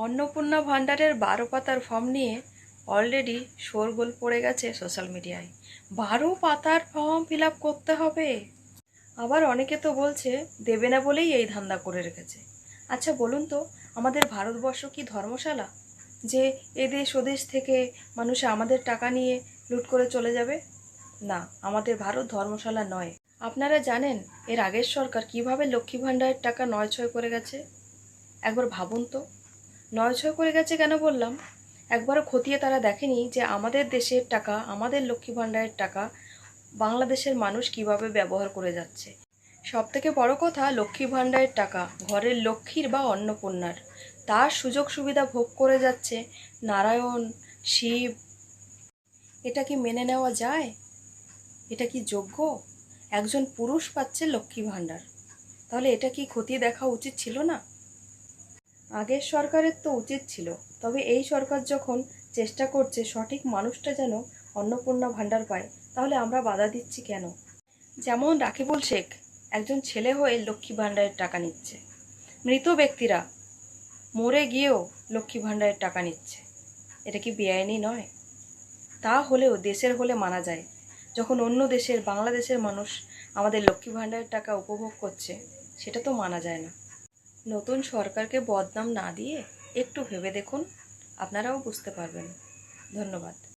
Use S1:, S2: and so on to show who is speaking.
S1: অন্নপূর্ণা ভান্ডারের 12 পাতার ফর্ম নিয়ে অলরেডি শোরগোল পড়ে গেছে সোশ্যাল মিডিয়ায়। 12 পাতার ফর্ম ফিল আপ করতে হবে। আবার অনেকে তো বলছে দেবে না বলেই এই ধান্দা করে রেখেছে। আচ্ছা বলুন তো, আমাদের ভারতবর্ষ কি ধর্মশালা যে এদেশ ওদেশ থেকে মানুষ আমাদের টাকা নিয়ে লুট করে চলে যাবে? না, আমাদের ভারত ধর্মশালা নয়। আপনারা জানেন এর আগের সরকার কিভাবে লক্ষ্মী ভাণ্ডারের টাকা নয়-ছয় করে গেছে? একবার ভাবুন তো। নয়-ছয় করে গেছে কেন বললাম? একবারও খতিয়ে তারা দেখেনি যে আমাদের দেশের টাকা, আমাদের লক্ষ্মী ভাণ্ডারের টাকা বাংলাদেশের মানুষ কিভাবে ব্যবহার করে যাচ্ছে। সবথেকে বড় কথা, লক্ষ্মী ভাণ্ডারের টাকা ঘরের লক্ষ্মীর বা অন্নপূর্ণার, তার সুযোগ সুবিধা ভোগ করে যাচ্ছে নারায়ণ, শিব। এটা কি মেনে নেওয়া যায়? এটা কি যোগ্য? একজন পুরুষ পাচ্ছে লক্ষ্মী ভাণ্ডার, তাহলে এটা কি খতিয়ে দেখা উচিত ছিল না? আগের সরকারের তো উচিত ছিল, তবে এই সরকার যখন চেষ্টা করছে সঠিক মানুষটা যেন অন্নপূর্ণা ভাণ্ডার পায়, তাহলে আমরা বাধা দিচ্ছি কেন? যেমন রাকিবুল শেখ একজন ছেলে হয়ে লক্ষ্মী ভাণ্ডারের টাকা নিচ্ছে, মৃত ব্যক্তিরা মরে গিয়েও লক্ষ্মী ভাণ্ডারের টাকা নিচ্ছে। এটা কি বেআইনি নয়? তা হলেও দেশের হলে মানা যায়, যখন অন্য দেশের বাংলাদেশের মানুষ আমাদের লক্ষ্মী ভাণ্ডারের টাকা উপভোগ করছে, সেটা তো মানা যায় না। নতুন সরকারকে বদনাম না দিয়ে একটু ভেবে দেখুন, আপনারাও বুঝতে পারবেন। ধন্যবাদ।